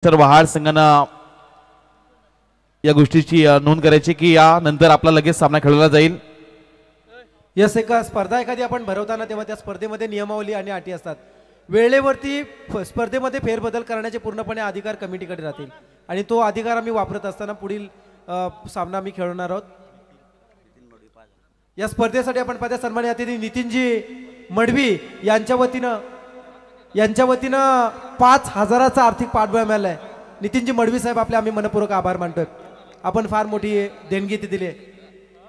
तर वहाड संघानं या गोष्टीची नोंद करायची की या नंतर आपला लगेच सामना खेळवला जाईल। यस, एका स्पर्धा एखादी आपण भरवताना तेव्हा त्या स्पर्धेमध्ये नियमावली आणि अटी असतात। वेळेवरती स्पर्धेमध्ये फेरबदल करण्याचे पूर्णपणे अधिकार कमिटीकडे राहतील आणि तो अधिकार आम्ही वापरत असताना पुढील सामना आम्ही खेळवणार आहोत। या स्पर्धेसाठी आपण पाहता सन्माननीय अतिथी नितीनजी मडवी यांच्या वतीनं 5,000चा आर्थिक पाठबळ मिळालाय। नितीनजी मडवी साहेब आपले आम्ही मनपूर्वक आभार मानतोय। आपण फार मोठी देणगी ती दिली।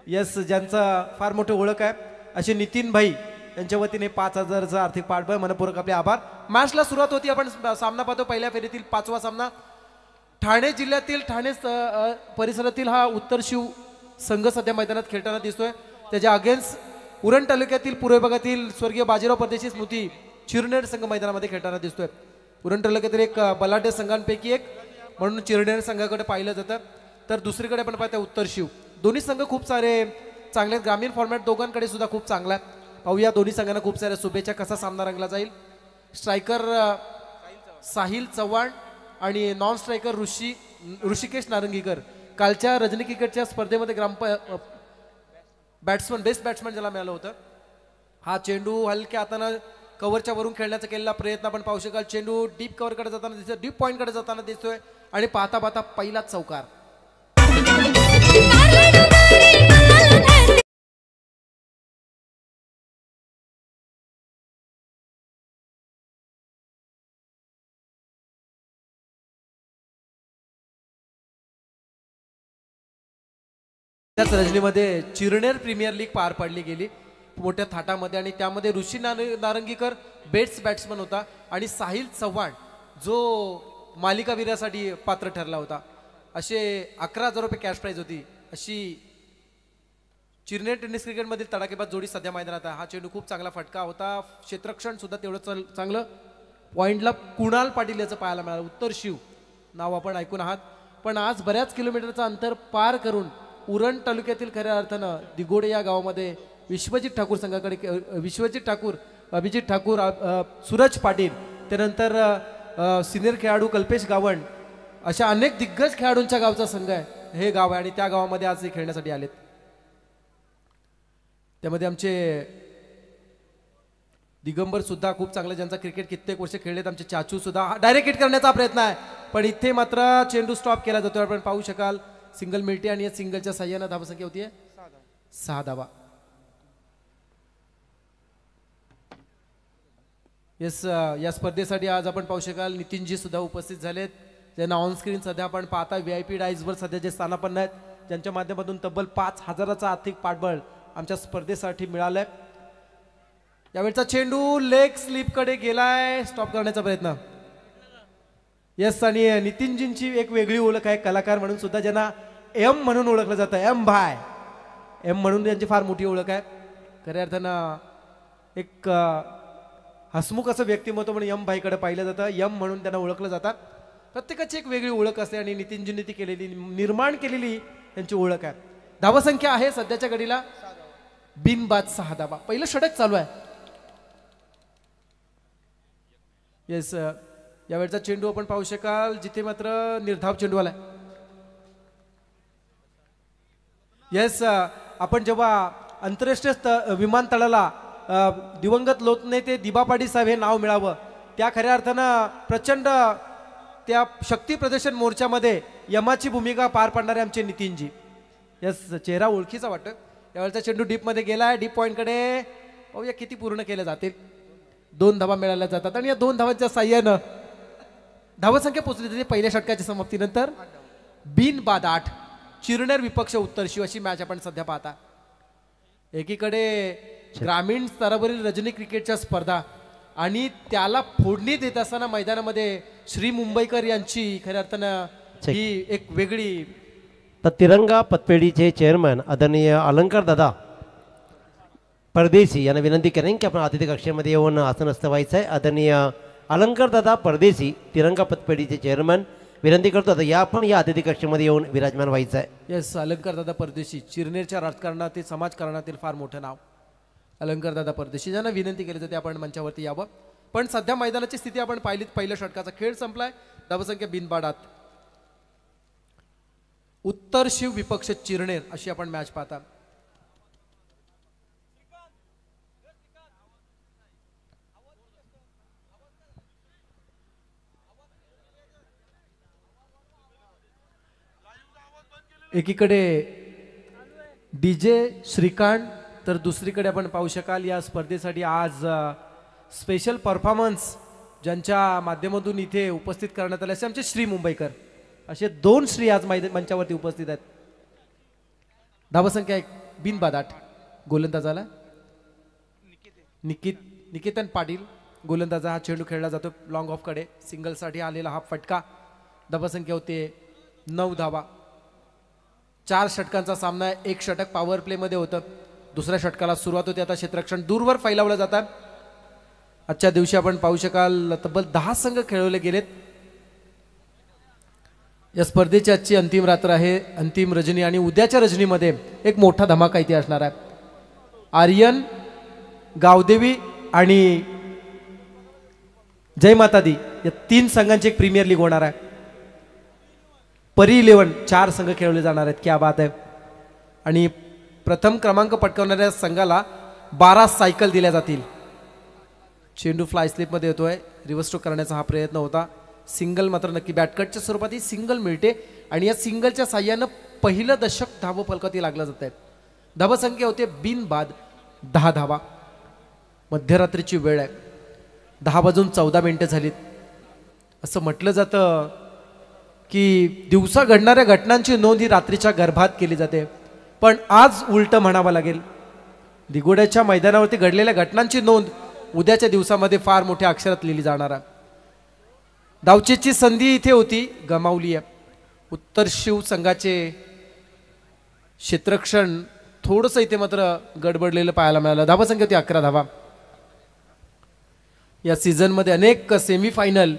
यस, ज्यांचा फार मोठी ओळख आहे असे नितीन भाई यांच्या वतीने 5,000चा आर्थिक पाठबळ मनपूर्वक आपले आभार। मॅचला सुरुवात होती। आपण सामना पाहतो पहिल्या फेरीतील 5वा सामना। ठाणे जिल्ह्यातील ठाणे परिसरातील हा उत्तर शिव संघ सध्या मैदानात खेळताना दिसतोय। त्याच्या अगेन्स्ट उरण तालुक्यातील पूर्व भागातील स्वर्गीय बाजीराव परदेशी स्मृती चिरनेर संघ मैदानामध्ये खेळताना दिसतोय। उरण तालुक्यातील एक बलाढ्य संघांपैकी एक म्हणून चिरनेर संघाकडे पाहिलं जातं। तर दुसरीकडे आपण पाहतो उत्तर शिव। दोन्ही संघ खूप सारे चांगले ग्रामीण फॉर्मॅट दोघांकडे सुद्धा खूप चांगला आहे। पाहूया दोन्ही संघांना खूप साऱ्या शुभेच्छा। कसा सामना रंगला जाईल। स्ट्रायकर साहिल चव्हाण आणि नॉन स्ट्रायकर ऋषिकेश नारंगीकर। कालच्या रजनी क्रिकेटच्या स्पर्धेमध्ये बेस्ट बॅट्समन ज्याला मिळालं होतं। हा चेंडू हलक्या हातानं कव्हरच्या वरून खेळण्याचा केलेला प्रयत्न आपण पाहू शकाल। चेंडू डीप कव्हरकडे जाताना दिसतोय, डीप पॉईंटकडे जाताना दिसतोय आणि पाहता पाहता पहिलाच चौकार। त्याच रजनीमध्ये चिरनेर प्रीमियर लीग पार पाडली गेली मोठ्या थाटामध्ये आणि त्यामध्ये ऋषी नारंगीकर बेस्ट बॅट्समन होता आणि साहिल चव्हाण जो मालिकावीरासाठी पात्र ठरला होता। असे 11,000 रुपये कॅश प्राइज होती अशी चिरनेर टेनिस क्रिकेटमधील तडाखेबाज जोडी सध्या मैदानात आहे। हा चेंडू खूप चांगला फटका होता। क्षेत्ररक्षण सुद्धा तेवढं चांगलं। पॉइंटला कुणाल पाटील याचं पाहायला मिळालं। उत्तर शिव नाव आपण ऐकून आहात, पण आज बऱ्याच किलोमीटरचं अंतर पार करून उरण तालुक्यातील खऱ्या अर्थानं दिगोडे या गावामध्ये विश्वजित ठाकूर संघाकडे अभिजित ठाकूर सूरज पाटील त्यानंतर सिनियर खेळाडू कल्पेश गावण अशा अनेक दिग्गज खेळाडूंच्या गावचा संघ आहे हे गाव आहे आणि त्या गावामध्ये आज खेळण्यासाठी आलेत। त्यामध्ये आमचे दिगंबर सुद्धा खूप चांगले ज्यांचा क्रिकेट कित्येक वर्ष खेळलेत। आमचे चाचू सुद्धा डायरेक्ट हिट करण्याचा प्रयत्न आहे पण इथे मात्र चेंडू स्टॉप केला जातो। आपण पाहू शकाल सिंगल मिळते आणि या सिंगलच्या साह्यानं धावसंख्या होती 6 धावा। येस, या स्पर्धेसाठी आज आपण पाहू शकाल नितीनजी सुद्धा उपस्थित झालेत ज्यांना ऑन स्क्रीन सध्या आपण पाहता VIP डाईजवर सध्या जे स्थानापन्न आहेत ज्यांच्या माध्यमातून तब्बल 5,000चा आर्थिक पाठबळ आमच्या स्पर्धेसाठी मिळालंय। यावेळचा चेंडू लेग स्लिपकडे गेलाय, स्टॉप करण्याचा प्रयत्न। येस, आणि नितीनजींची एक वेगळी ओळख आहे कलाकार म्हणून सुद्धा ज्यांना एम म्हणून ओळखलं जातं। एम म्हणून त्यांची फार मोठी ओळख आहे। खऱ्या अर्थानं एक हसमुख असं व्यक्तिमत्व म्हणून एम भाईकडे पाहिलं जातं। एम म्हणून त्यांना ओळखलं जातात। प्रत्येकाची एक वेगळी ओळख असते आणि नितीनजींनी ती केलेली निर्माण केलेली त्यांची ओळख आहे। धावसंख्या आहे सध्याच्या घडीला बिनबाद 6 धावा। पहिलं षटक चालू आहे। येस, यावेळचा चेंडू आपण पाहू शकाल जिथे मात्र निर्धाव चेंडू आलाय। येस, आपण जेव्हा आंतरराष्ट्रीय विमानतळाला दिवंगत लोकनेते दिबा पाटील साहेब हे नाव मिळावं त्या खऱ्या अर्थानं प्रचंड त्या शक्ती प्रदर्शन मोर्चामध्ये यमाची भूमिका पार पाडणारे आमचे नितीनजी। येस, चेहरा ओळखीचा वाटतं। यावेळचा चेंडू डीपमध्ये गेलाय, डीप पॉईंटकडे पाहूया किती पूर्ण केले जातील। 2 धावा मिळाल्या जातात आणि या 2 धावांच्या साह्यानं धावसंख्या पोहोचली जाते पहिल्या षटकाच्या समाप्तीनंतर बिनबाद 8। चिरनेर विपक्ष उत्तर शिव अशी मॅच आपण सध्या पाहता। एकीकडे ग्रामीण स्तरावरील रजनी क्रिकेटच्या स्पर्धा आणि त्याला फोडणी देत असताना मैदानामध्ये श्री मुंबईकर यांची खऱ्या अर्थानं ही एक वेगळी। तर तिरंगा पतपेढीचे चेअरमन आदरणीय अलंकार दादा परदेशी यांना विनंती करेन की आपण अतिथी कक्षेमध्ये येऊन आसनस्थ व्हायचं आहे। आदरणीय अलंकार दादा परदेशी तिरंगा पतपेढीचे चेअरमन विनंती करतो आता आपण या अतिथी कक्षेमध्ये येऊन विराजमान व्हायचं आहे। येस, अलंकार दादा परदेशी चिरनेरच्या राजकारणातील समाजकारणातील फार मोठं नाव अलंकार दादा परदेशी ज्यांना विनंती केली जाते आपण मंचावरती यावं। पण सध्या मैदानाची स्थिती आपण पाहिलीत। पहिल्या षटकाचा खेळ संपलाय। धावसंख्या बिनबाडात. उत्तर शिव विपक्ष चिरनेर अशी आपण मॅच पाहता. एकीकडे डीजे श्रीकांत तर दुसरीकडे आपण पाहू शकाल या स्पर्धेसाठी आज स्पेशल परफॉर्मन्स ज्यांच्या माध्यमातून इथे उपस्थित करण्यात आले असे आमचे श्री मुंबईकर असे 2 श्री आज मंचावरती उपस्थित आहेत. धावसंख्या 1 बिनबादाट. गोलंदाजाला निकेतन पाटील गोलंदाजा. हा चेंडू खेळला जातो लॉंग ऑफ कडे. सिंगलसाठी आलेला हा फटका. धावसंख्या होते 9 धावा. 4 षटकांचा सामना आहे. 1 षटक पॉवर प्ले मध्ये होतं. दुसऱ्या षटकाला सुरुवात होते. आता क्षेत्ररक्षण दूरवर फैलावलं जातात. आजच्या दिवशी आपण पाहू शकाल तब्बल 10 संघ खेळवले गेलेत. या स्पर्धेची आजची अंतिम रात्र आहे, अंतिम रजनी आणि उद्याच्या रजनीमध्ये एक मोठा धमाका इथे असणार आहे. आर्यन, गावदेवी आणि जय माता दी या 3 संघांची एक प्रीमियर लीग होणार आहे. परी 11 4 संघ खेळवले जाणार आहेत. क्या बात आहे. आणि प्रथम क्रमांक पटकावणाऱ्या संघाला 12 सायकल दिल्या जातील. चेंडू फ्लाय स्लिप मध्ये येतोय. रिव्हर्स स्ट्रोक करण्याचा हा प्रयत्न होता. सिंगल मात्र नक्की बॅटकटच्या स्वरूपात ही सिंगल मिळते आणि या सिंगलच्या साह्यानं पहिलं दशक धाव फलकावरती लागलं जात आहे. धावसंख्या होते बिनबाद 10 धावा. मध्यरात्रीची वेळ आहे. 10:14 झालीत. असं म्हटलं जातं की दिवसा घडणाऱ्या घटनांची नोंद ही रात्रीच्या गर्भात केली जाते, पण आज उलट म्हणावं लागेल. दिगोड्याच्या मैदानावरती घडलेल्या घटनांची नोंद उद्याच्या दिवसामध्ये फार मोठ्या अक्षरात लिहिली जाणार आहे. धावचेची संधी इथे होती, गमावली आहे. उत्तर शिव संघाचे क्षेत्ररक्षण थोडंसं इथे मात्र गडबडलेलं पाहायला मिळालं. धावसंख्या होती 11 धावा. या सीझनमध्ये अनेक सेमीफायनल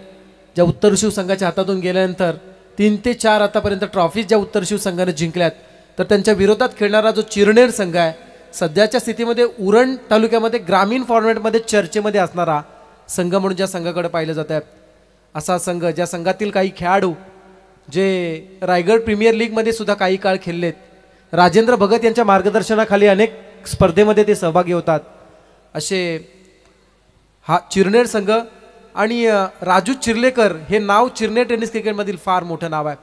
ज्या उत्तर शिव संघाच्या हातातून गेल्यानंतर 3 ते 4 आतापर्यंत ट्रॉफीज ज्या उत्तर शिव संघाने जिंकल्यात, तर त्यांच्या विरोधात खेळणारा जो चिरनेर संघ आहे सध्याच्या स्थितीमध्ये उरण तालुक्यामध्ये ग्रामीण फॉर्मॅटमध्ये चर्चेमध्ये असणारा संघ म्हणून ज्या संघाकडे पाहिलं जात आहे, असा संघ ज्या संघातील काही खेळाडू जे रायगड प्रीमियर लीगमध्ये सुद्धा काही काळ खेळलेत, राजेंद्र भगत यांच्या मार्गदर्शनाखाली अनेक स्पर्धेमध्ये ते सहभागी होतात, असे हा चिरनेर संघ. आणि राजू चिर्लेकर हे नाव चिरनेर टेनिस क्रिकेटमधील फार मोठं नाव आहे.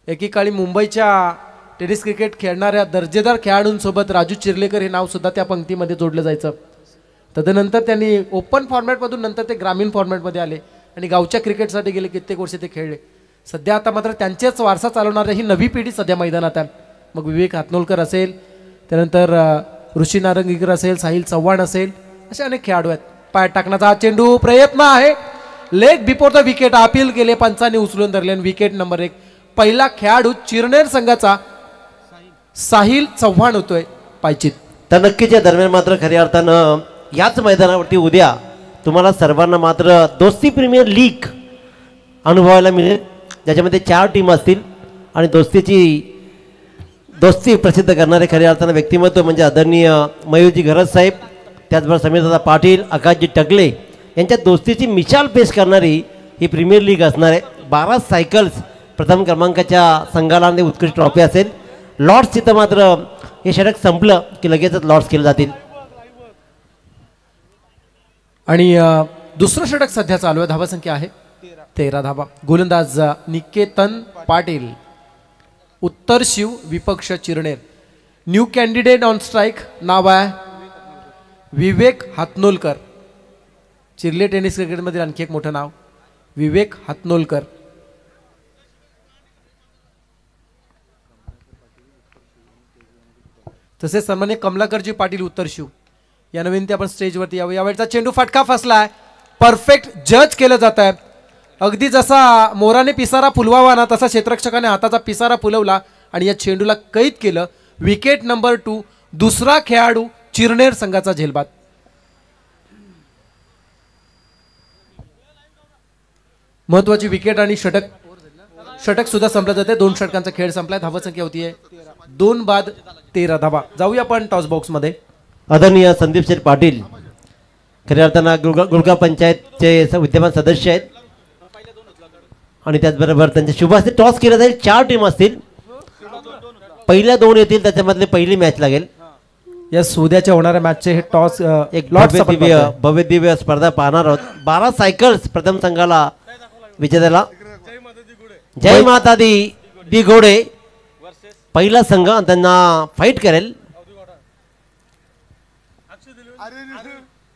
एकेकाळी मुंबईच्या टेनिस क्रिकेट खेळणाऱ्या दर्जेदार खेळाडूंसोबत राजू चिर्लेकर हे नाव सुद्धा त्या पंक्तीमध्ये जोडलं जायचं. तदनंतर त्यांनी ओपन फॉर्मॅटमधून नंतर ते ग्रामीण फॉर्मॅटमध्ये आले आणि गावच्या क्रिकेटसाठी गेले कित्येक वर्ष ते खेळले. सध्या आता मात्र त्यांचेच वारसा चालवणारी ही नवी पिढी सध्या मैदानात आहे. मग विवेक हातनोलकर असेल, त्यानंतर ऋषी नारंगीकर असेल, साहिल चव्हाण असेल, असे अनेक खेळाडू आहेत. पाय टाकण्याचा हा चेंडू प्रयत्न आहे. Leg before the wicket appeal केले, पंचांनी उचलून धरले. विकेट नंबर 1 पहिला खेळाडू चिरनेर संघाचा साहिल चव्हाण होतोय पायचीत. तर नक्कीच या दरम्यान मात्र खऱ्या अर्थानं याच मैदानावरती उद्या तुम्हाला सर्वांना मात्र दोस्ती प्रीमियर लीग अनुभवायला मिळेल, ज्याच्यामध्ये 4 टीम असतील आणि दोस्ती प्रसिद्ध करणारे खऱ्या अर्थानं व्यक्तिमत्व म्हणजे आदरणीय मयूरजी घरत साहेब, त्याचबरोबर समीरदादा पाटील, आकाशजी टकले यांच्या दोस्तीची मिसाल पेश करणारी ही प्रीमियर लीग असणार आहे. 12 सायकल्स प्रथम क्रमांकाच्या संघाला उत्कृष्ट ट्रॉफी असेल. लॉर्ड्स तिथं मात्र हे षटक संपलं की लगेचच लॉर्ड्स केले जातील. आणि दुसरं षटक सध्या चालू आहे. धावसंख्या आहे 13 धावा. गोलंदाज निकेतन पाटील, उत्तर शिव विपक्ष Chirner. New candidate on strike नाव आहे विवेक हातनोलकर. चिरले टेनिस क्रिकेटमधील आणखी एक मोठं नाव विवेक हातनोलकर. तसेच सन्मान्य कमलाकरजी पाटील उत्तर शिव या विनंती आपण स्टेजवरती यावं. यावेळचा चेंडू फटका फसलाय. परफेक्ट जज केलं जात आहे. अगदी जसा मोराने पिसारा फुलवावा ना तसा क्षेत्ररक्षकाने हाताचा पिसारा फुलवला आणि या चेंडूला कैद केलं. Wicket number 2. दुसरा खेळाडू चिरनेर संघाचा झेलबाद. महत्वाची विकेट आणि षटक सुद्धा संपलं जाते. 2 षटकांचा खेळ संपलाय. धावसंख्या होतीये 2 बाद 13 धावा. जाऊया आपण टॉस बॉक्स मध्ये. आदरणीय संदीप पाटील खऱ्या अर्थानं गुळगाव पंचायतचे विद्यमान सदस्य आहेत. आणि त्याचबरोबर त्यांच्या शुभ हस्ते टॉस केला जाईल. 4 टीम असतील, पहिल्या 2 येतील त्याच्यामधले पहिली मॅच लागेल. यस, उद्याच्या होणाऱ्या मॅचचे हे टॉस एक भव्य दिव्य स्पर्धा पाहणार आहोत. 12 सायकल्स प्रथम संघाला विजेत्याला. जय माता दी घोडे पहिला संघ त्यांना फाईट करेल.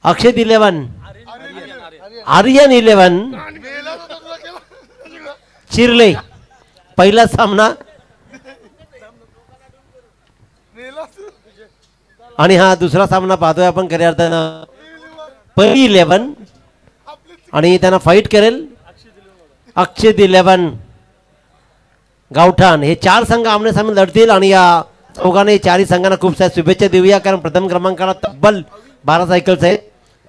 अक्षय 11, आर्यन 11, चिरले पहिला सामना. आणि हा दुसरा सामना पाहतोय आपण खऱ्या अर्थानं. पहिली 11 आणि त्यांना फाईट करेल अक्षय 11, गावठाण. हे 4 संघ आमने सामने लढतील आणि या चौघांनी 4ही संघांना खूप साऱ्या शुभेच्छा देऊया, कारण प्रथम क्रमांकाला तब्बल 12 सायकल्स आहेत.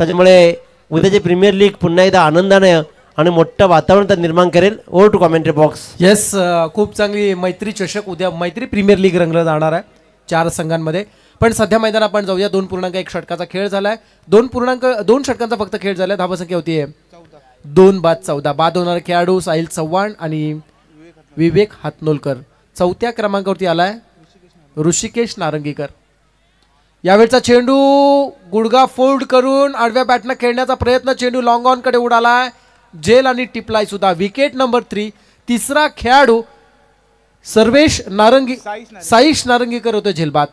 त्याच्यामुळे उद्याची प्रीमियर लीग पुन्हा एकदा आनंदाने आणि मोठं वातावरण निर्माण करेल. Over to commentary box. Yes, खूप चांगली मैत्री चषक उद्या मैत्री प्रीमियर लीग रंगलं जाणार आहे 4 संघांमध्ये. पण सध्या मैदान आपण जाऊया. 2.1 षटकाचा खेळ झालाय. 2 षटकांचा फक्त खेळ झालाय. धावसंख्या होती 2 बाद 14. बाद होणारे खेळाडू साहिल चव्हाण आणि विवेक हातनोलकर. 4थ्या क्रमांकावरती आलाय ऋषिकेश नारंगीकर. यावेळचा चेंडू गुडगा फोल्ड करून आडव्या बॅटनं खेळण्याचा प्रयत्न. चेंडू लॉंग ऑन कडे उडालाय. जेल आणि टिपलाय सुद्धा. Wicket number 3. तिसरा खेळाडू साईश नारंगीकर होतो झेलबाद.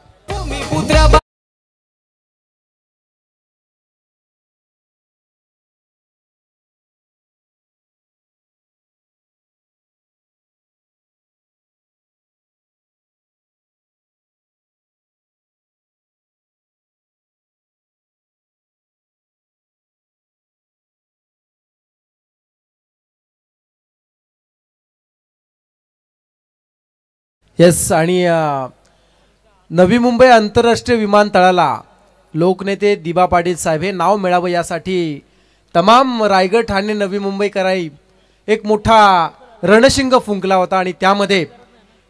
येस, आणि नवी मुंबई आंतरराष्ट्रीय विमानतळाला लोकनेते दिबा पाटील साहेब हे नाव मिळावं यासाठी तमाम रायगड, ठाणे, नवी मुंबईकरांनी एक मोठा रणशिंग फुंकला होता. आणि त्यामध्ये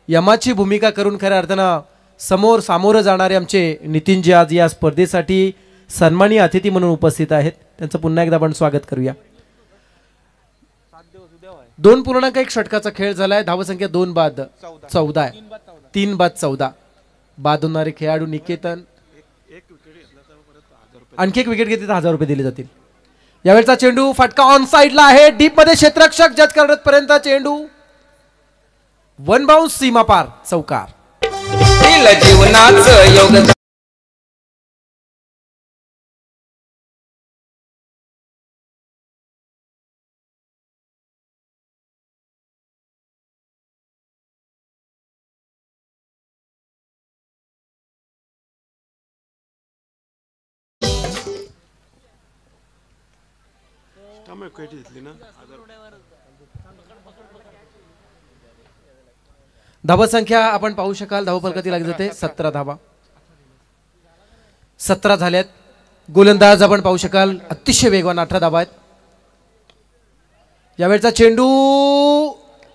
यमाची भूमिका करून खऱ्या अर्थानं सामोरं जाणारे आमचे नितीनजी आज या स्पर्धेसाठी सन्माननीय अतिथी म्हणून उपस्थित आहेत. त्यांचं पुन्हा एकदा आपण स्वागत करूया. 2.1 षटकाचा खेळ झालाय. धावसंख्या 2 बाद 14 आहे. 3 बाद 14. बाद होणारे खेळाडू निकेतन. आणखी एक विकेट घेतली तर 1000 रुपये दिले जातील. यावेळचा चेंडू फटका ऑन साइडला आहे. डीप मध्ये क्षेत्ररक्षक जज करण्यापर्यंत चेंडू 1 बाउन्स सीमा पार. चौकार. धावा संख्या आपण पाहू शकाल. धावफलकाती लागली जाते 17 धावा. 17 झाल्यात. गोलंदाज आपण पाहू शकाल अतिशय वेगवान 18 धावा आहेत. यावेळचा चेंडू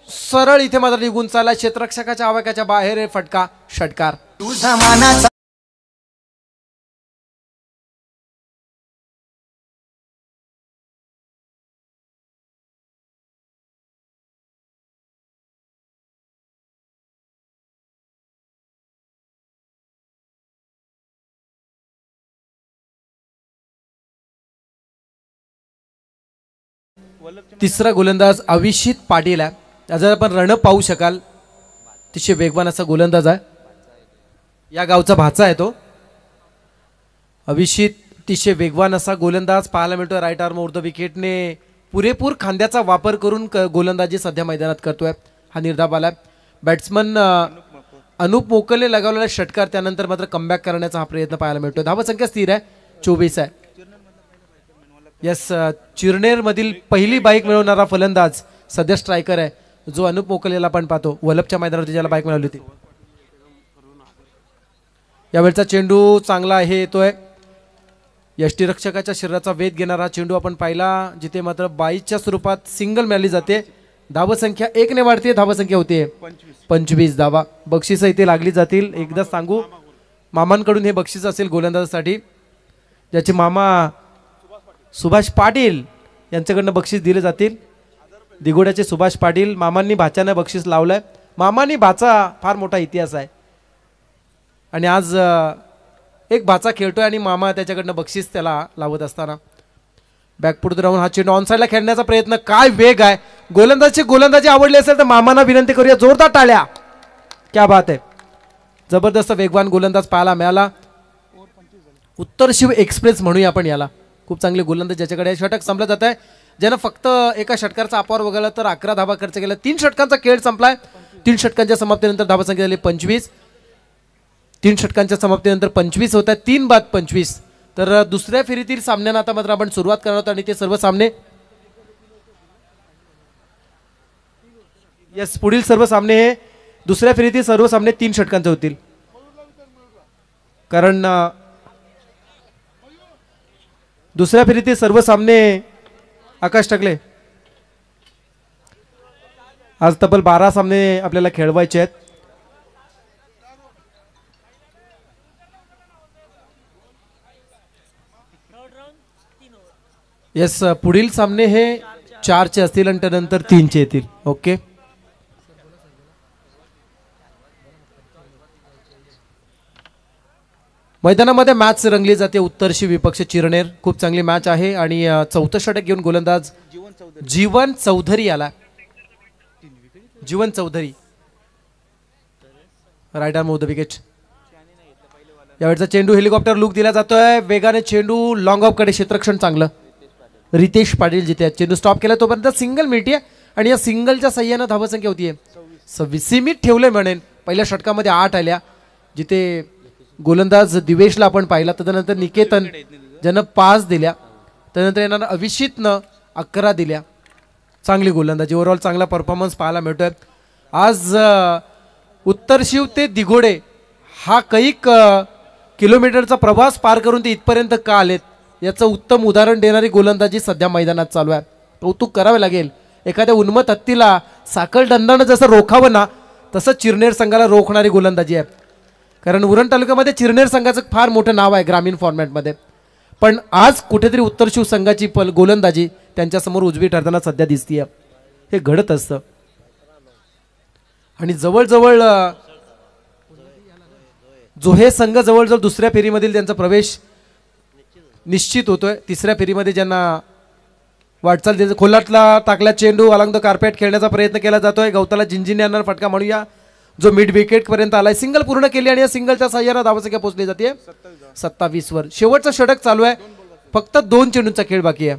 सरळ इथे मात्र निघून चालला. क्षेत्ररक्षकाच्या आवाक्याच्या बाहेर फटका. षटकार. तिसरा गोलंदाज अभिषित पाटील आहे. जर आपण रणप पाहू शकाल अतिशय वेगवान असा गोलंदाज आहे. या गावचा भाचा आहे तो. अभिषित अतिशय वेगवान असा गोलंदाज पाहायला मिळतोय. राईट आर्म उर्ध विकेटने पुरेपूर खांद्याचा वापर करून गोलंदाजी सध्या मैदानात करतोय. हा निर्धाव आलाय. बॅट्समन अनुप मोकलने लगावलेला षटकार त्यानंतर मात्र कमबॅक करण्याचा हा प्रयत्न पाहायला मिळतोय. धावसंख्या स्थिर आहे 24 आहे. यस, चिरनेर मधील पहिली बाईक मिळवणारा फलंदाज सध्या स्ट्रायकर आहे जो अनुप मोकलेला आपण पाहतो. वलपच्या मैदानावरती ज्याला बाईक मिळवली होती. यावेळचा चेंडू चांगला आहे. येतोय यष्टीरक्षकाच्या शरीराचा वेध घेणारा चेंडू आपण पाहिला जिथे मात्र 22च्या स्वरूपात सिंगल मिळाली जाते. धावसंख्या 1 ने वाढते. धावसंख्या होते 25 धावा. बक्षिसं इथे लागली जातील. एकदा सांगू, मामांकडून हे बक्षीस असेल गोलंदाजासाठी, ज्याचे मामा सुभाष पाटील यांच्याकडनं बक्षीस दिले जातील. दिगोड्याचे सुभाष पाटील. मामांनी भाच्यानं बक्षीस लावलंय. मामांनी भाचा फार मोठा इतिहास आहे आणि आज एक भाचा खेळतोय आणि मामा त्याच्याकडनं बक्षीस त्याला लावत असताना बॅकफुट राहून हा चेंडू ऑनसाईडला खेळण्याचा प्रयत्न. काय वेग आहे. गोलंदाजी आवडली असेल तर मामांना विनंती करूया जोरदार टाळ्या. क्या बात आहे. जबरदस्त वेगवान गोलंदाज पाहायला मिळाला. उत्तर शिव एक्सप्रेस म्हणूया आपण याला. खूप चांगले गोलंदाज ज्याच्याकडे षटक संपलं जात आहे. ज्यानं फक्त एका षटकाचा अपार वगळला तर 11 धाबा खर्च केला. 3 षटकांचा खेळ संपलाय. 3 षटकांच्या समाप्तीनंतर धाबा संख्या झाली 25. 3 षटकांच्या समाप्तीनंतर 25 होत आहेत. 3 बाद 25. तर दुसऱ्या फेरीतील सामन्यांना आता मात्र आपण सुरुवात करणार आहोत आणि ते सर्व सामने पुढील सर्व सामने हे दुसऱ्या फेरीतील सर्व सामने 3 षटकांचे होतील. कारण दुसऱ्या फेरीतील सर्व सामने आकाश टकले आज तब्बल 12 सामने आपल्याला खेळवायचे आहेत. येस पुढील सामने हे 4चे असतील आणि त्यानंतर 3चे येतील. ओके मैदानामध्ये मॅच रंगली जाते. उत्तरशी विपक्ष चिरनेर. खूप चांगली मॅच आहे आणि चौथं षटक घेऊन गोलंदाज जीवन चौधरी आला. Jeevan Chaudhary right arm off the wicket. यावेळचा चेंडू हेलिकॉप्टर लुक दिला जातोय. वेगाने चेंडू लॉंग ऑफ कडे. क्षेत्ररक्षण चांगलं. रितेश पाटील जिथे चेंडू स्टॉप केला तोपर्यंत सिंगल मिळते आणि या सिंगलच्या सह्यानं धावसंख्या होतीये 26. सीमित ठेवले म्हणेन. पहिल्या षटकामध्ये 8 आल्या जिथे गोलंदाज दिवेशला आपण पाहिला. तदनंतर निकेतन ज्यानं 5 दिल्या. त्यानंतर येणार अभिषितनं 11 दिल्या. चांगली गोलंदाजी. ओव्हरऑल चांगला परफॉर्मन्स पाहायला मिळतोय. आज उत्तर शिव ते दिघोडे हा कैक किलोमीटरचा प्रवास पार करून ते इथपर्यंत का आलेत याचं उत्तम उदाहरण देणारी गोलंदाजी सध्या मैदानात चालू आहे. कौतुक करावे लागेल. एखाद्या उन्मत हत्तीला साखळ दंडानं जसं रोखावं ना तसं चिरनेर संघाला रोखणारी गोलंदाजी आहे. कारण उरण तालुक्यामध्ये चिरनेर संघाचं फार मोठं नाव आहे ग्रामीण फॉर्मॅटमध्ये. पण आज कुठेतरी उत्तर शिव संघाची गोलंदाजी त्यांच्यासमोर उजवी ठरताना सध्या दिसतीये. हे घडत असतं आणि जवळजवळ जो हे संघ जवळजवळ दुसऱ्या फेरीमधील त्यांचा प्रवेश निश्चित होतोय. तिसऱ्या फेरीमध्ये ज्यांना वाटचाल द्यायचं. खोलातला टाकला चेंडू अलॉंग द कार्पेट खेळण्याचा प्रयत्न केला जातोय. गवताला जिंजिने आणणार फटका म्हणूया जो मिड विकेट पर्यंत आलाय. सिंगल पूर्ण केली आणि या सिंगलच्या सहाय्याने धावसंख्या पोहोचली जाते 27 वर. शेवटचं षटक चालू आहे. फक्त 2 चेंडूंचा खेळ बाकी आहे.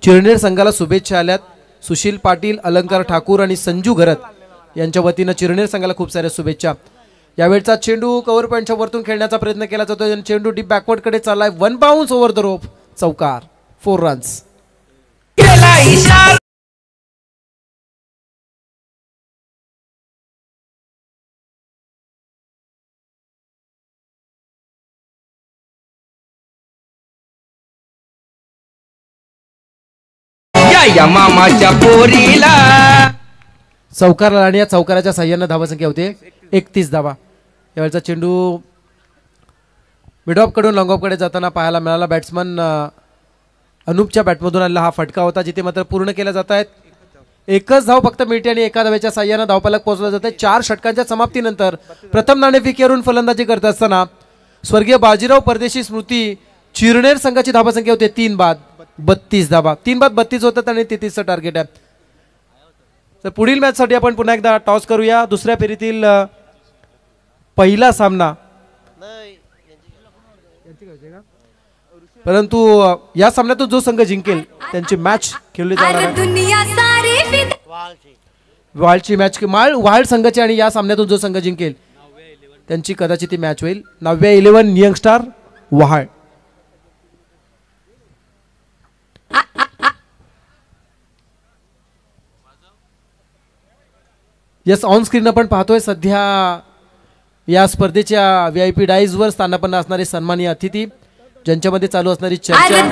चिरनेर संघाला शुभेच्छा आल्यात. सुशील पाटील, अलंकार ठाकूर आणि संजू घरत यांच्या वतीनं चिरनेर संघाला खूप साऱ्या शुभेच्छा. यावेळचा चेंडू कव्हर पॉईंटच्या वरतून खेळण्याचा प्रयत्न केला जातो. चेंडू डीप बॅकवर्ड कडे चाललाय. 1 बाउन्स ओव्हर द रोप. चौकार. 4 रन्स. या मामाच्या पोरीला चौकार आणि या चौकाराच्या साह्यानं धावसंख्या होते 31 धावा. यावेळचा चेंडू मिडऑफ कडून लॉंग ऑफ कडे जाताना पाहायला मिळाला. बॅट्समन अनुपच्या बॅटमधून आलेला हा फटका होता जिथे मात्र पूर्ण केला जात आहेत. एकच धाव फक्त मिळते आणि एका धावेच्या साह्यानं धावपालक पोहोचला जात आहे. 4 षटकांच्या समाप्तीनंतर प्रथम नाणेफेकीवरून फलंदाजी करत असताना स्वर्गीय बाजीराव परदेशी स्मृती चिरनेर संघाची धावसंख्या होते 3 बाद 32 धावा. 3 बाद 32 होतात आणि 33चं टार्गेट आहे. तर पुढील मॅच साठी आपण पुन्हा एकदा टॉस करूया. दुसऱ्या फेरीतील पहिला सामना. परंतु या सामन्यातून जो संघ जिंकेल त्यांची मॅच खेळली जाणार आहे. वाळची मॅच वाळ संघाची आणि या सामन्यातून जो संघ जिंकेल त्यांची कदाचित ती मॅच होईल. 9व्या 11 young star Wahal. Yes on screen आपण पाहतोय सध्या या स्पर्धेच्या VIP डाईजवर स्थानापन्न असणारे सन्माननीय अतिथी ज्यांच्यामध्ये चालू असणारी चर्चा.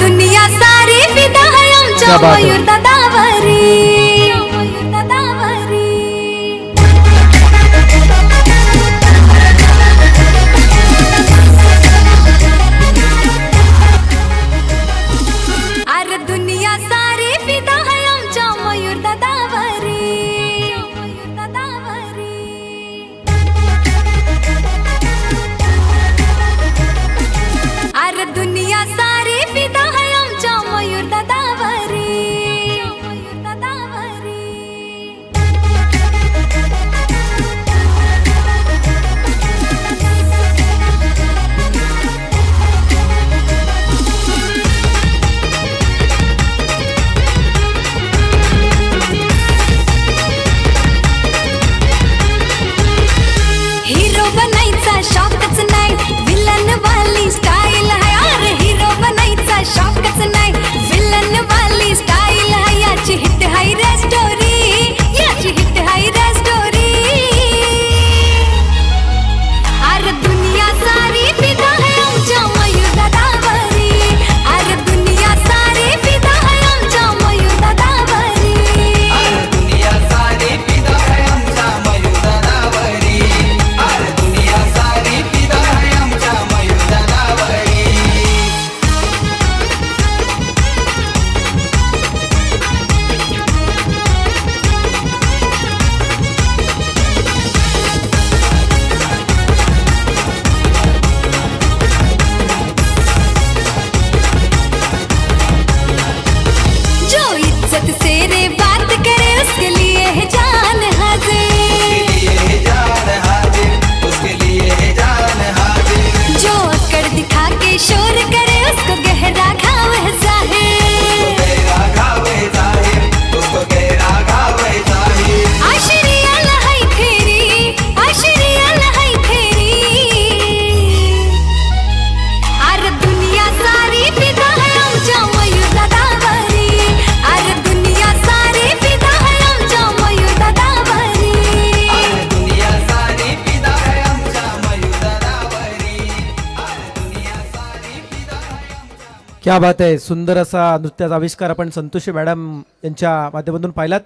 क्या बात आहे. सुंदर असा नृत्याचा आविष्कार आपण संतोषी मॅडम यांच्या माध्यमातून पाहिलात.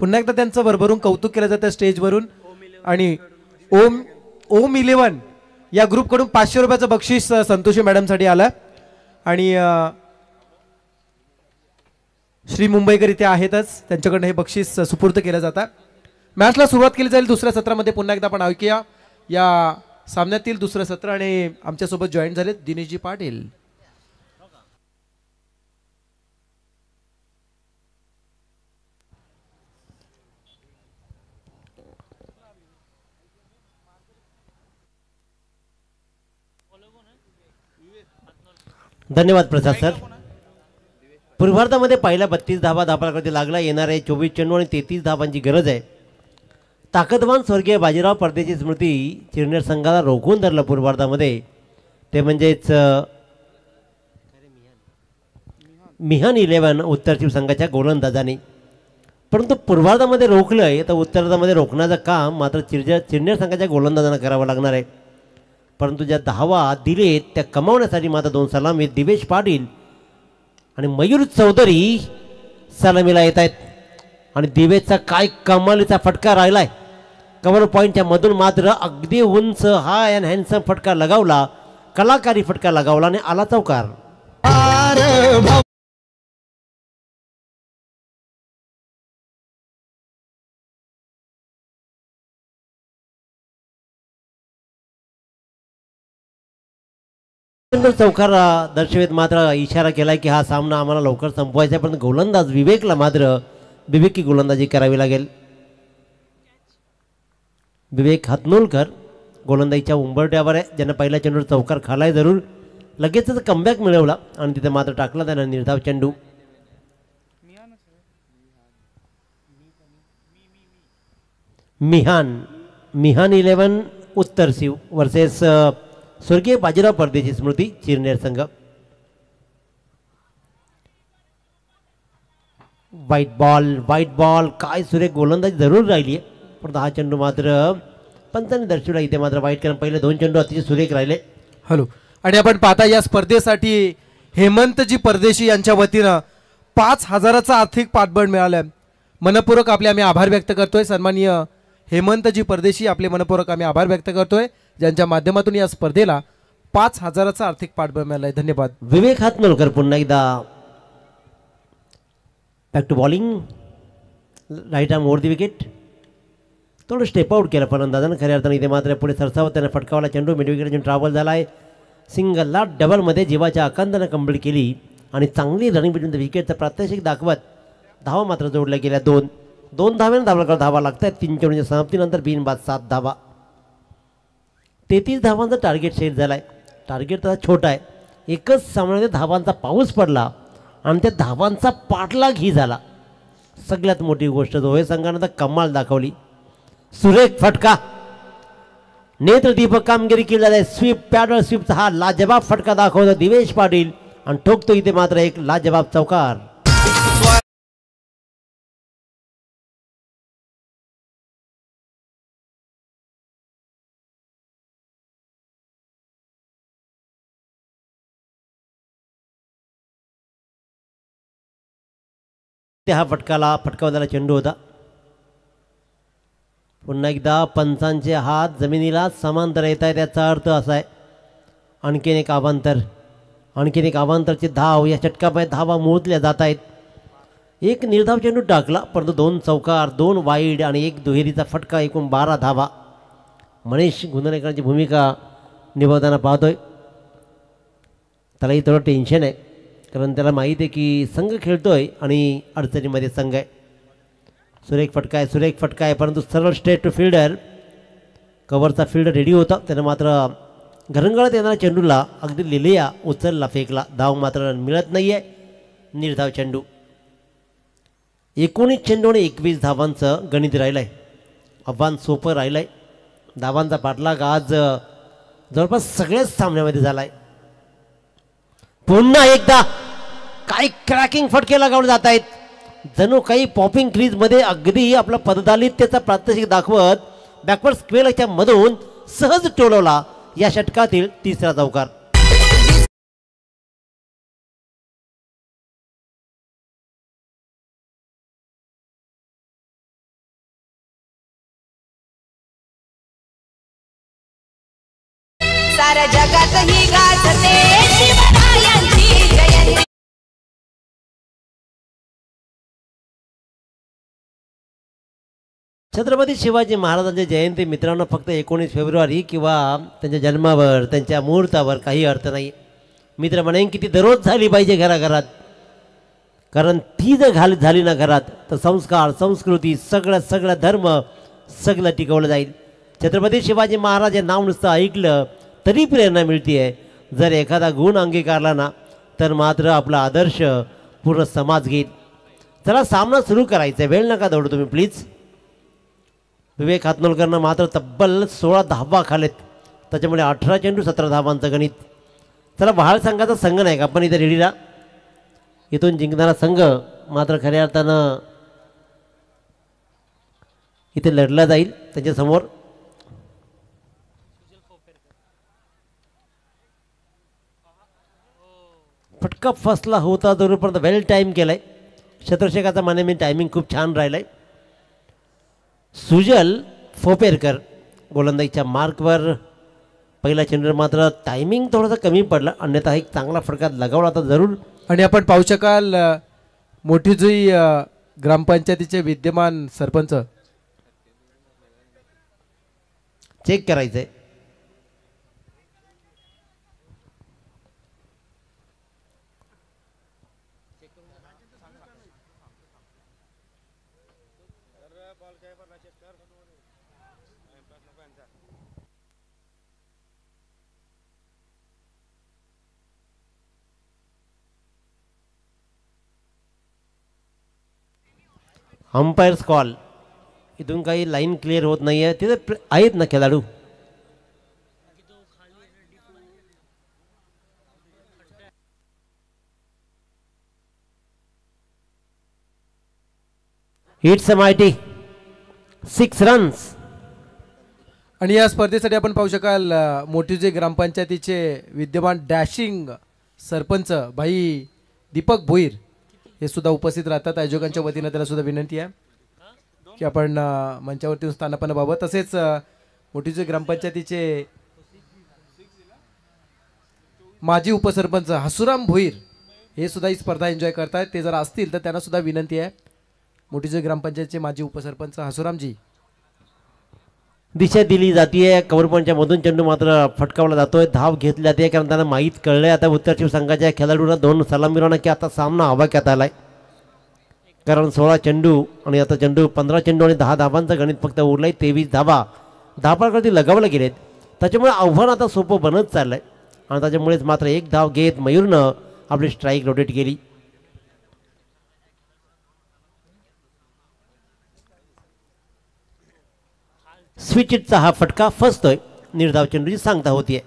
पुन्हा एकदा त्यांचं भरभरून कौतुक केलं जातं स्टेजवरून. आणि ओम 11 या ग्रुपकडून 500 रुपयाचं बक्षीस संतोषी मॅडमसाठी आलं. आणि श्री मुंबईकर इथे आहेतच, त्यांच्याकडनं हे बक्षीस सुपूर्द केलं जातं. मॅचला सुरुवात केली जाईल दुसऱ्या सत्रामध्ये. पुन्हा एकदा आपण ऐकूया या सामन्यातील दुसरं सत्र. आणि आमच्यासोबत जॉईन झालेत दिनेशजी पाटील. धन्यवाद प्रसाद सर. पूर्वार्धामध्ये पहिल्या 32 धावा धापाकडे लागला. येणारे 24 चेंडू आणि 33 धावांची गरज आहे. ताकदवान स्वर्गीय बाजीराव परदेशी स्मृती चिरनेर संघाला रोखून धरलं पूर्वार्धामध्ये. ते म्हणजेच मिहान 11 उत्तर शिव संघाच्या गोलंदाजाने. परंतु पूर्वार्धामध्ये रोखलंय तर उत्तरार्धामध्ये रोखण्याचं काम मात्र चिरनेर संघाच्या गोलंदाजांना करावं लागणार आहे. परंतु ज्या धावा दिलेत त्या कमावण्यासाठी मात्र 2 सलामी दिवेश पाटील आणि मयूर चौधरी सलामीला येत आहेत. आणि दिवेशचा काय कमालीचा फटका राहिलाय. कव्हर पॉईंटच्या मधून मात्र अगदी उंच हाय अँड हँडसम फटका लगावला, कलाकारी फटका लगावला आणि आला चौकार. चौकार दर्शवित मात्र इशारा केलाय की हा सामना आम्हाला लवकर संपवायचा आहे. पण गोलंदाज विवेकला मात्र विवेकी गोलंदाजी करावी लागेल. विवेक हातनोलकर गोलंदाजीच्या उंबरट्यावर आहे, ज्यांना पहिल्या चेंडूवर चौकार खालाय जरूर. लगेचच कमबॅक मिळवला आणि तिथे मात्र टाकला त्याने निर्धाव चेंडू. मिहान 11 उत्तर शिव वर्सेस स्वर्गीय बाजीराव परदेशी स्मृती चिरनेर संघ. व्हाईट बॉल काय सुरेख गोलंदाजी जरूर राहिली आहे. पण हा चेंडू मात्र पंचांनी दर्शवला इथे मात्र वाईट, कारण पहिले 2 चेंडू अतिशय सुरेख राहिले. हॅलो. आणि आपण पाहता या स्पर्धेसाठी हेमंतजी परदेशी यांच्या वतीनं 5000चा आर्थिक पाठबळ मिळालं. मनपूर्वक आपले आम्ही आभार व्यक्त करतोय. सन्माननीय हेमंतजी परदेशी आपले मनपूर्वक आम्ही आभार व्यक्त करतोय, ज्यांच्या माध्यमातून या स्पर्धेला 5000चा आर्थिक पाठबळ मिळालंय. धन्यवाद. विवेक हातनोलकर पुन्हा एकदा back to bowling. Right arm over the wicket. थोडं स्टेप आउट केलं फलंदाजानं खऱ्या अर्थानं. इथे मात्र पुढे सरसावत त्याने फटकावला चेंडू मिड विकेट ट्रॅव्हल झाला आहे. सिंगलला डबलमध्ये जीवाच्या आकांतानं कंप्लीट केली आणि चांगली रनिंग बिटवीन द विकेटचं प्रात्यक्षिक दाखवत धावा मात्र जोडल्या गेल्या. 2 धाव्यानं धावा लागतात. 3 चेंडूच्या समाप्तीनंतर बिनबाद 7 धावा. 33 धावांचा टार्गेट सेट झाला आहे. टार्गेट तसा छोटा आहे. एकच सामन्यामध्ये धावांचा पाऊस पडला आणि त्या धावांचा पाठलाग ही झाला. सगळ्यात मोठी गोष्ट दोहे संघानं तर कमाल दाखवली. सुरेख फटका, नेत्रदीपक कामगिरी केली जाते. स्वीप पॅडल स्वीपचा हा लाजवाब फटका दाखवतो दिवेश पाटील आणि ठोकतो इथे मात्र एक लाजवाब चौकार. हा फटकावलेला चेंडू होता. पुन्हा एकदा पंचांचे हात जमिनीला समांतर येत आहे. त्याचा अर्थ असा आहे आणखीन एक अवांतरचे धाव या षटकामध्ये धावा मोजल्या जात आहेत. एक निर्धाव चेंडू टाकला परंतु 2 चौकार, 2 वाईड आणि 1 दुहेरीचा फटका, एकूण 12 धावा. मनीष गुंजनेकरांची भूमिका निभावताना पाहतोय. त्यालाही थोडं टेन्शन आहे, कारण त्याला माहीत आहे की संघ खेळतोय आणि अडचणीमध्ये संघ आहे. सुरेख फटका आहे परंतु सरळ स्ट्रेट टू फिल्डर. कव्हरचा फिल्डर रेडी होता, त्यानं मात्र घरंगळत येणाऱ्या चेंडूला अगदी लिलिया उचलला, फेकला. धाव मात्र मिळत नाही आहे. निर्धाव चेंडू. 19 चेंडू आणि 21 धावांचं गणित राहिलं आहे. आव्हान सोपं राहिलं आहे. धावांचा पाठलाग आज जवळपास सगळ्याच सामन्यामध्ये झाला आहे. पुन्हा एकदा काही क्रॅकिंग फटके लगावले जात आहेत. जणू काही पॉपिंग क्रीजमध्ये अगदी आपला पददालित्याचा प्रात्यक्षिक दाखवत बॅकवर्ड स्क्वेअरच्या मधून सहज टोलवला या षटकातील 3रा चौकार. सार जगात ही गाजते शिवरायांची जयंती. छत्रपती शिवाजी महाराजांची जयंती मित्रांनो फक्त 19 फेब्रुवारी किंवा त्यांच्या जन्मावर त्यांच्या मुहूर्तावर काही अर्थ नाही. मित्र म्हणेन की ती दररोज झाली पाहिजे घराघरात, कारण ती जर झाली ना घरात तर संस्कार संस्कृती सगळं धर्म सगळं टिकवलं जाईल. छत्रपती शिवाजी महाराज हे नाव नुसतं ऐकलं तरी प्रेरणा मिळते आहे. जर एखादा गुण अंगीकारला ना तर मात्र आपला आदर्श पूर्ण समाज घेईल. चला सामना सुरू करायचा आहे, वेळ नका दौडू तुम्ही प्लीज. विवेक हातनोलकरनं मात्र तब्बल 16 धावा खालेत, त्याच्यामुळे 18 चेंडू 17 धावांचं गणित. चला बहाळ संघाचा संघ नाही का आपण इथे रेडीला, इथून जिंकणारा संघ मात्र खऱ्या अर्थानं इथे लढला जाईल त्याच्यासमोर. फटका फसला होता जोपर्यंत वेल टाईम केलाय. शतरक्षकाचा माने टायमिंग खूप छान राहिलाय. सुजल फोपेरकर गोलंदाजीच्या मार्कवर. पहिला चेंडूवर मात्र टायमिंग थोडासा कमी पडला, अन्यथा एक चांगला फटका लगावला तर जरूर. आणि आपण पाहू शकाल मोठीजुई ग्रामपंचायतीचे विद्यमान सरपंच चेक करायचंय. Umpires call. इथून काही लाईन क्लिअर होत नाही आहे. तिथे आहेत ना खेळाडू, इट्स मायटी 6 रन्स. आणि या स्पर्धेसाठी आपण पाहू शकाल मोठीजे ग्रामपंचायतीचे विद्यमान डॅशिंग सरपंच भाई दीपक भोईर हे सुद्धा उपस्थित राहतात. आयोजकांच्या वतीनं त्याला सुद्धा विनंती आहे की आपण मंचावरती स्थानापन्न व्हावं. तसेच मोठीजे ग्रामपंचायतीचे माजी उपसरपंच हसुराम भोईर हे सुद्धा ही स्पर्धा एन्जॉय करतायत. ते जर असतील तर त्यांना सुद्धा विनंती आहे. मोठीजे ग्रामपंचायतचे माजी उपसरपंच हसुरामजी. दिशा दिली जाते. कव्हरपॉईंटच्या मधून चेंडू मात्र फटकावला जातोय. धाव घेतली जाते कारण त्यांना माहीत कळलंय आता उत्तर शिव संघाच्या खेळाडूंना 2 सलामीरांना की आता सामना हवाक्यात आलाय. कारण 16 चेंडू आणि आता चेंडू 15 चेंडू आणि 10 धावांचं गणित फक्त उरलंय. 23 धावा धापाकडे लगावले गेलेत. त्याच्यामुळे आव्हान आता सोपं बनत चाललंय आणि त्याच्यामुळेच मात्र 1 धाव घेत मयूरनं आपली स्ट्राईक रोटेट केली. स्विचिटचा हा फटका फसतोय. निर्धाव चेंडूची सांगता होतीये.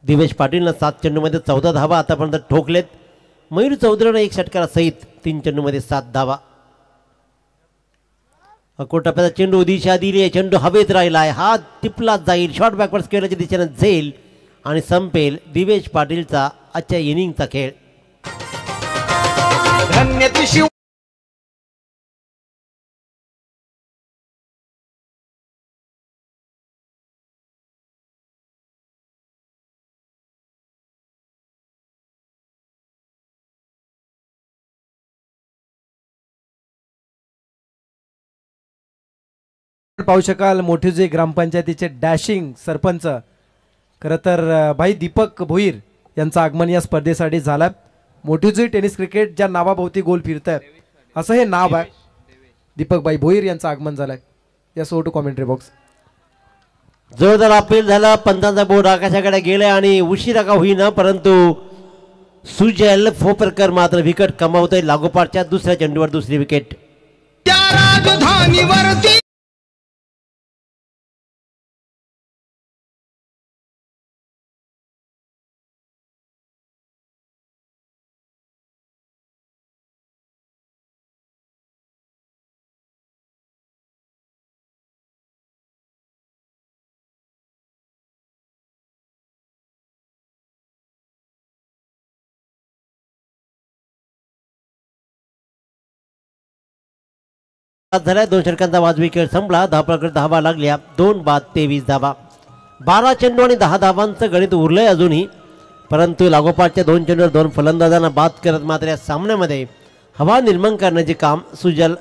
दिवेश पाटीलनं 7 चेंडूमध्ये 14 धावा आतापर्यंत ठोकलेत. मयूर चौधरीनं 1 षटकारासहित 3 चेंडूमध्ये 7 धावा. टप्प्याचा चेंडू दिशा दिली आहे. चेंडू हवेत राहिलाय. हा टिपला जाईल, शॉर्ट बॅकवर्ड खेळण्याच्या दिशेने जाईल आणि संपेल दिवेश पाटीलचा आजच्या इनिंगचा खेळ. धन्य ती शिव पाहू शकाल मोठीजे ग्रामपंचायतीचे डॅशिंग सरपंच खरं तर भाई दीपक भोईर यांचं आगमन या स्पर्धेसाठी झालं. मोठीजुई टेनिस क्रिकेट ज्या नावाभोवती गोल फिरतंय असं हे नाव आहे. दीपक भाई भोईर यांचं आगमन झालंय. या सो टू कॉमेंट्री बॉक्स. जोरदार अपील झाला. पंतांचा बोर्ड आकाशाकडे गेलाय आणि उशिरा का होईना परंतु सुजल फोपेरकर मात्र विकेट कमावतोय. लागोपाठच्या दुसऱ्या चेंडूवर दुसरी विकेट. राजधानीवरती बाद झाल्या 2 षटकांचा वाजवी खेळ संपला. धावाकडे धावा लागल्या 2 बाद 23 धावा. 12 चेंडू आणि 10 धावांचं गणित उरलंय अजूनही, परंतु लागोपाठच्या 2 चेंडूवर 2 फलंदाजांना बाद करत मात्र या सामन्यामध्ये हवा निर्माण करण्याचे काम सुजल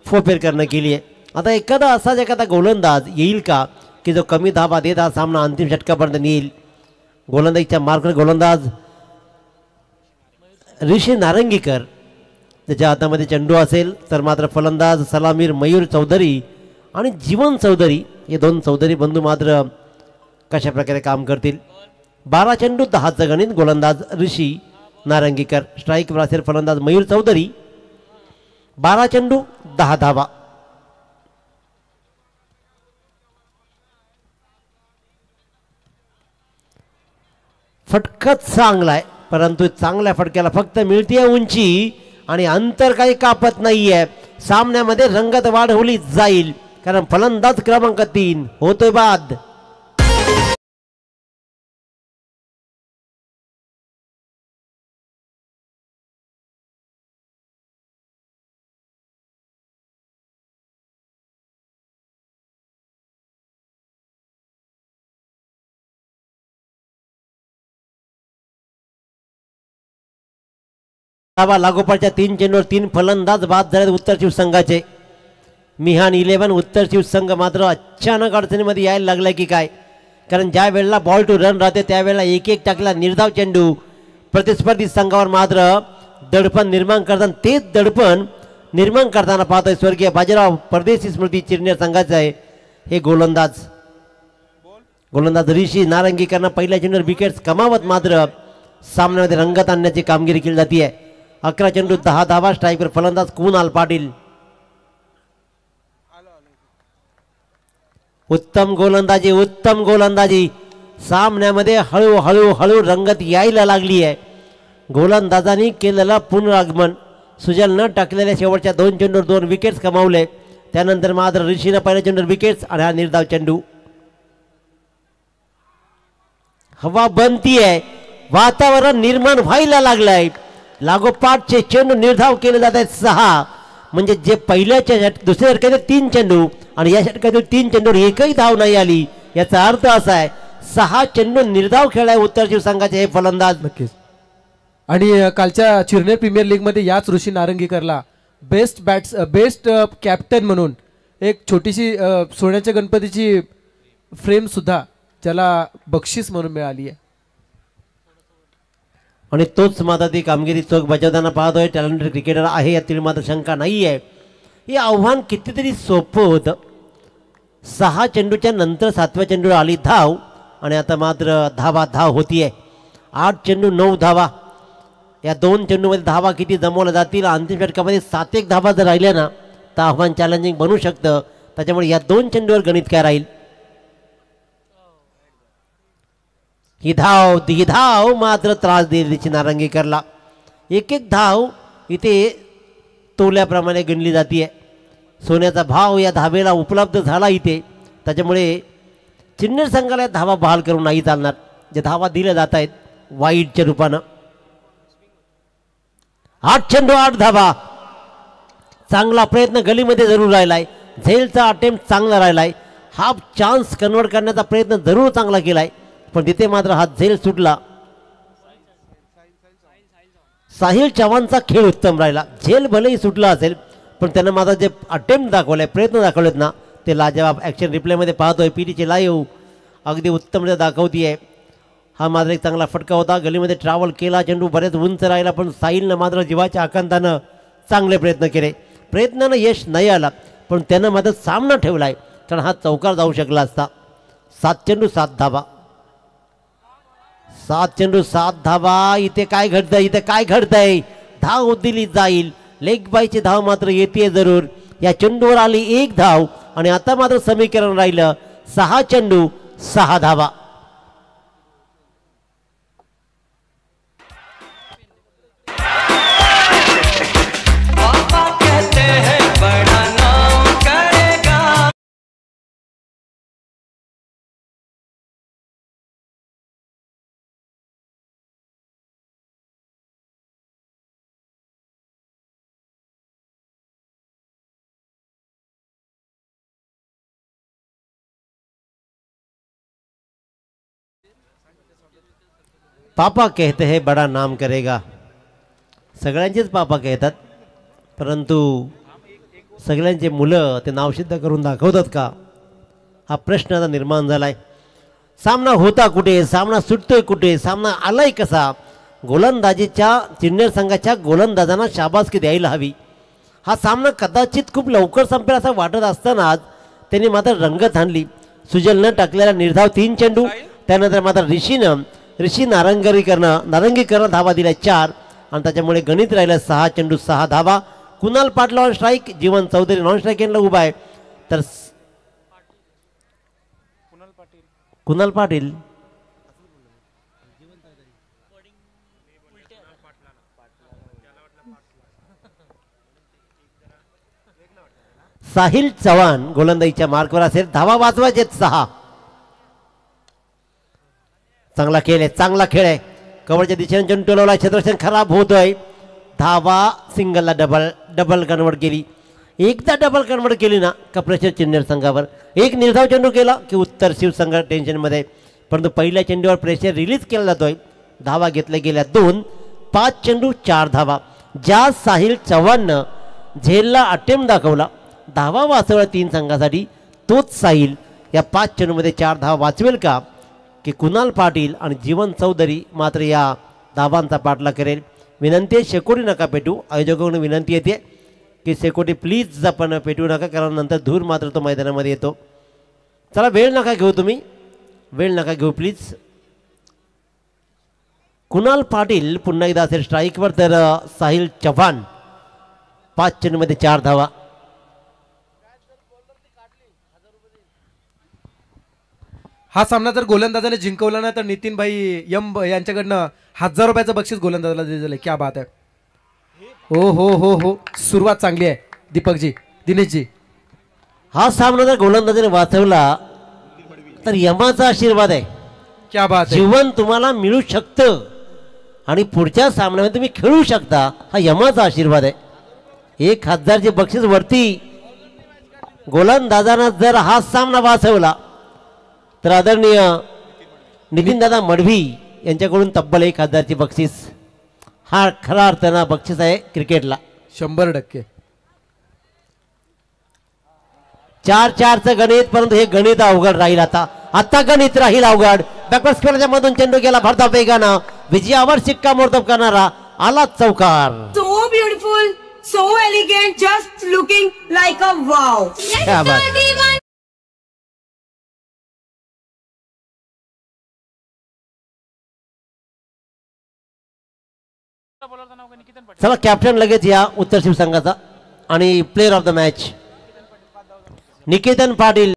फोपेरकरनं केली आहे. आता एखादा गोलंदाज येईल का की जो कमी धावा देत हा सामना अंतिम षटकापर्यंत नेईल. गोलंदाजीच्या मार्कवर गोलंदाज ऋषी नारंगीकर, त्याच्या हातामध्ये चेंडू असेल तर मात्र फलंदाज सलामीर मयूर चौधरी आणि जीवन चौधरी हे 2 चौधरी बंधू मात्र कशा प्रकारे काम करतील. 12 चेंडू 10चं गणित. गोलंदाज ऋषी नारंगीकर, स्ट्राईकवर असेल फलंदाज मयूर चौधरी. 12 चेंडू 10 धावा. फटका चांगला आहे, परंतु चांगल्या फटक्याला फक्त मिळते उंची आणि अंतर काही कापत नाहीये. सामन्यामध्ये रंगत वाढवली जाईल कारण फलंदाज क्रमांक 3 होतोय बाद. लागोपाठच्या 3 चेंडूवर 3 फलंदाज बाद झाले उत्तर शिवसंघाचे. मिहान 11 उत्तर शिवसंघ मात्र अचानक अडचणीमध्ये यायला लागला की काय, कारण ज्या वेळेला बॉल टू रन राहते त्यावेळेला एक टाकला निर्धाव चेंडू प्रतिस्पर्धी संघावर मात्र दडपण निर्माण करताना, तेच दडपण निर्माण करताना पाहतोय स्वर्गीय बाजीराव परदेशी स्मृती चिरनेर संघाचा आहे हे गोलंदाज ऋषी नारंगीकरनं पहिल्या चेंडूवर विकेट्स कमावत मात्र सामन्यामध्ये रंगत आणण्याची कामगिरी केली जाते. 11 चेंडू 10 धावा. स्ट्राईकवर फलंदाज कुणाल पाटील. उत्तम गोलंदाजी सामन्यामध्ये हळूहळू रंगत यायला लागली आहे. गोलंदाजांनी केलेलं पुनरागमन. सुजलनं टाकलेल्या शेवटच्या 2 चेंडूवर 2 विकेट्स कमावले. त्यानंतर मात्र ऋषीनं पहिल्या चेंडूवर विकेट्स आणि हा निर्धाव चेंडू. हवा बनतीये, वातावरण निर्माण व्हायला लागलंय. लागोपाठचे चेंडू निर्धाव केले जात आहेत 6, म्हणजे जे पहिल्याच्या दुसऱ्या षटकातील 3 चेंडू आणि या षटकातील 3 चेंडूवर एकही धाव नाही आली. याचा अर्थ असा आहे 6 चेंडू निर्धाव खेळाय उत्तर शिवसंघाचे हे फलंदाज. नक्कीच. आणि कालच्या चिरनेर प्रीमियर लीग मध्ये याच ऋषी नारंगीकरला बेस्ट कॅप्टन म्हणून एक छोटीशी सोन्याच्या गणपतीची फ्रेम सुद्धा त्याला बक्षीस म्हणून मिळाली आहे. आणि तोच मात्र ती कामगिरी चोख बजावताना पाहतोय. टॅलेंटेड क्रिकेटर आहे यातील मात्र शंका नाही आहे. हे आव्हान कितीतरी सोपं होतं. 6 चेंडूच्या नंतर 7व्या चेंडूवर आली धाव आणि आता मात्र धाव होतीये. 8 चेंडू 9 धावा. या 2 चेंडूमध्ये धावा किती जमवल्या जातील. अंतिम षटकामध्ये 7-1 धावा जर राहिल्या ना तर आव्हान चॅलेंजिंग बनू शकतं. त्याच्यामुळे या 2 चेंडूवर गणित काय राहील. ही धाव मात्र त्रास दिली नारंगीकरला. एक धाव इथे तोल्याप्रमाणे गणली जाते. सोन्याचा भाव या धावेला उपलब्ध झाला इथे. त्याच्यामुळे चिरनेर संघाला धावा बहाल करून नाही चालणार. जे धावा दिल्या जात आहेत वाईडच्या रूपानं. 8 चेंडू 8 धावा. चांगला प्रयत्न गलीमध्ये जरूर राहिलाय. झेलचा अटेम्प्ट चांगला राहिलाय. हाफ चान्स कन्वर्ट करण्याचा प्रयत्न जरूर चांगला केलाय, पण तिथे मात्र हा झेल सुटला. साहिल चव्हाणचा खेळ उत्तम राहिला. झेल भलेही सुटला असेल पण त्यानं मात्र जे अटेम्प्ट दाखवलाय, प्रयत्न दाखवलेत ना ते लाजवाब. ॲक्शन रिप्लेमध्ये पाहतोय पीटीचे लाईव्ह अगदी उत्तमरित्या दाखवतीये. हा मात्र एक चांगला फटका होता. गलीमध्ये ट्रॅव्हल केला. चेंडू बरेच उंच राहिला पण साहिलनं मात्र जीवाच्या आकांतानं चांगले प्रयत्न केले. प्रयत्नानं यश नाही आला पण त्यानं मात्र सामना ठेवलाय, कारण हा चौकार जाऊ शकला असता. 7 चेंडू 7 धावा. 7 चेंडू 7 धावा. इथे काय घडतंय. धाव दिली जाईल. लेग बायची धाव मात्र येते जरूर. या चेंडूवर आली 1 धाव आणि आता मात्र समीकरण राहिलं 6 चेंडू 6 धावा. पापा कहते हैं बडा नाम करेगा. सगळ्यांचेच पापा कहतात, परंतु सगळ्यांचे मुलं ते नाव सिद्ध करून दाखवतात का, हा प्रश्न आता निर्माण झालाय. सामना होता कुठे, सामना सुटतोय कुठे, सामना आलाय कसा. गोलंदाजीच्या चिन्नेर संघाच्या गोलंदाजांना शाबासकी द्यायला हवी. हा सामना कदाचित खूप लवकर संपेल असं वाटत असतानाच त्यांनी मात्र रंगत आणली. सुजलनं टाकलेला निर्धाव 3 चेंडू, त्यानंतर मात्र ऋषी नारंगीकरण धावा दिल्या 4 आणि त्याच्यामुळे गणित राहिलं 6 चेंडू 6 धावा. Kunal Patil on strike, Jeevan Chaudhari non strike एंडला उभा आहे. तर कुणाल पाटील साहिल चव्हाण गोलंदाजीच्या मार्कवर असेल. धावा वाजवायचे 6. चांगला खेळ आहे, चांगला खेळ आहे. कव्हरच्या दिशेने चेंडू टोलवला, क्षेत्ररक्षण खराब होतोय. धावा सिंगलला डबल कन्वर्ट केली. एकदा डबल कन्वर्ट केली ना का प्रेशर चिन्नेर संघावर. एक निर्धाव चेंडू केला की उत्तर शिवसंघ टेन्शनमध्ये, परंतु पहिल्या चेंडूवर प्रेशर रिलीज केला जातोय. धावा घेतल्या गेल्या 2. 5 चेंडू 4 धावा. ज्या साहिल चव्हाणनं झेलला अटेम्प्ट दाखवला, धावा वाचवला 3 संघासाठी, तोच साहिल या 5 चेंडूमध्ये 4 धावा वाचवेल का, की कुणाल पाटील आणि जीवन चौधरी मात्र या धावांचा पाठलाग करेल. विनंती आहे, शेकोटी नका पेटू. आयोजकांकडून विनंती येते की शेकोटी प्लीज आपण पेटू नका, कारण नंतर धूर मात्र तो मैदानामध्ये येतो. चला वेळ नका घेऊ, तुम्ही वेळ नका घेऊ प्लीज. कुणाल पाटील पुन्हा एकदा असेल स्ट्राईकवर, तर साहिल चव्हाण 5 चेंडूमध्ये 4 धावा. हा सामना जर गोलंदाजाने जिंकवला ना तर नितीन भाई यांच्याकडनं 1000 रुपयाचं बक्षीस गोलंदाजाला दिलं. क्या बात आहे. हो हो हो हो, सुरुवात चांगली आहे दीपकजी, दिनेशजी. हा सामना जर गोलंदाजाने वाचवला तर यमाचा आशीर्वाद आहे. क्या बात आहे. जीवन तुम्हाला मिळू शकतं आणि पुढच्या सामन्यामध्ये तुम्ही खेळू शकता, हा यमाचा आशीर्वाद आहे. 1000चे बक्षीस वरती. गोलंदाजानं जर हा सामना वाचवला तर आदरणीय नितीनदादा मडवी यांच्याकडून तब्बल 1000ची बक्षीस. हा खरा अर्थानं बक्षीस आहे क्रिकेटला. 100%. 4-4चं गणित, परंतु हे गणित अवघड राहील. आता गणित राहील अवघड. बॅकवर्ड स्क्वेअरच्या मधून चेंडू गेला भरधाव वेगानं. विजयावर शिक्कामोर्तब करणारा आला चौकार. So beautiful, so elegant, just looking like a wow. क्या बात. चला कॅप्टन लगेच या उत्तर शिवसंघाचा आणि player of the match Niketan Patil.